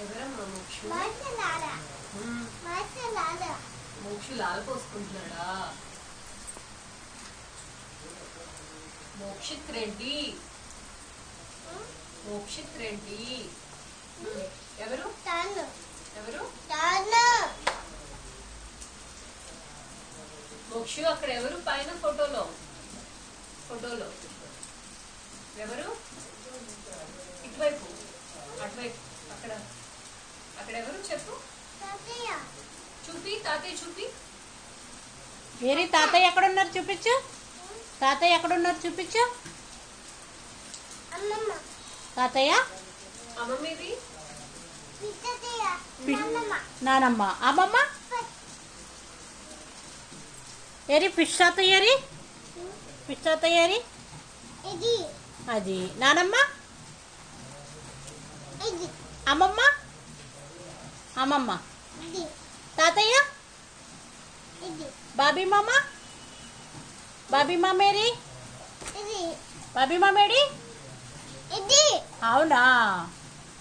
ఎవరమ్మా మోక్షు? మోక్షు లాల పోసుకుంటున్నాడా? మోక్షిత్ రెడ్డి, మోక్షిత్ రెడ్డి ఎవరు? ఎవరు మోక్షు? అక్కడ ఎవరు పైన ఫోటోలో? ఫోటోలో ఎవరు? ఇటువైపు, అటువైపు, అక్కడ అక్కడ ఎవరు చెప్పు? చూపి తాతయ్య, చూపి. వేరే తాతయ్య ఎక్కడున్నారు చూపించు. తాతయ్య ఎక్కడున్నారు చూపించు. తాతయ్య, అమ్మమ్మది, నానమ్మ, అమ్మమ్మ ఏరి ఫిష్ తాతయ్య, ఏరి ఫిష్ తాతయ్య, ఏరి అది నానమ్మ, అమ్మమ్మ, అమ్మమ్మ, తాతయ్య, బాబీ మామ, బాబీ మామేరి, బాబీ మామేడి. అవునా?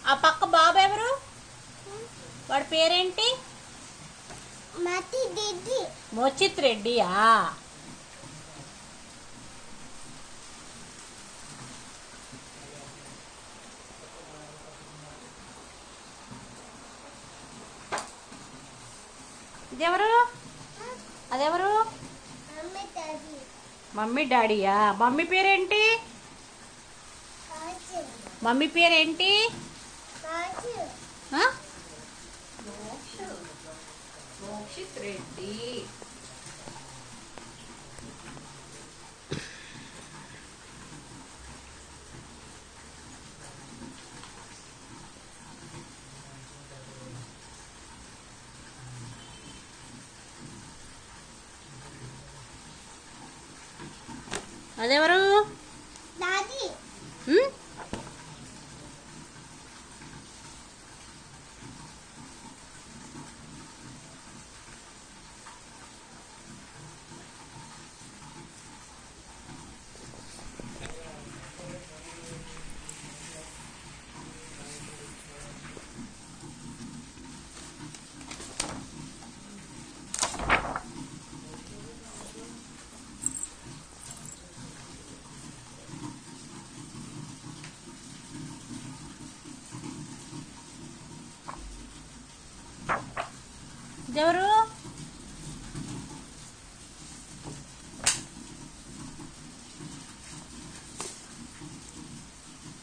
ఆ పక్క బాబు ఎవరు? వాడి పేరేంటి? మోచిత్ రెడ్డియా? ఇదెవరు? అదెవరు? మమ్మీ డాడీయా? మమ్మీ పేరేంటి? మమ్మీ పేరేంటి? మోక్షిత్ రెడ్డి. అదెవరు? ఇదెవరు?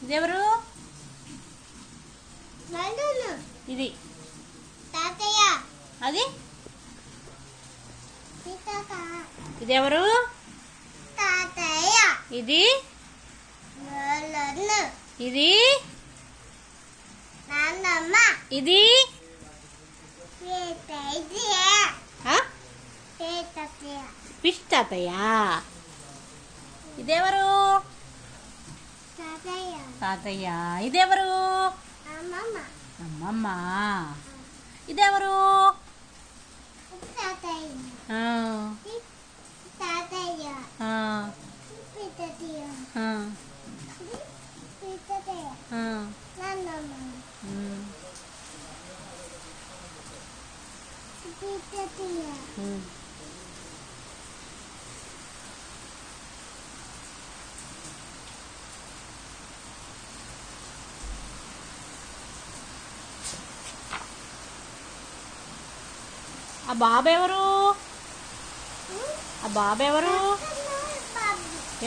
ఇదెవరు? ఇది అది. ఇదెవరు? ఇది ఇది ఇది ఫిష్ తాతయ్య. ఇదెవరు? తాతయ్య. ఇదెవరు? అమ్మమ్మ. ఇదెవరు? ఆ బాబెవరు? ఆ బాబెవరు?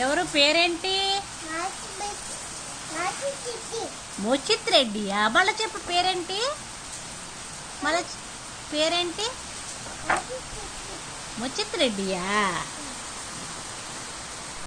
ఎవరు? పేరేంటి? మోచిత్ రెడ్డియా? మళ్ళీ చెప్పు పేరేంటి? మళ్ళీ పేరేంటి? మోచిత్ రెడ్డియా?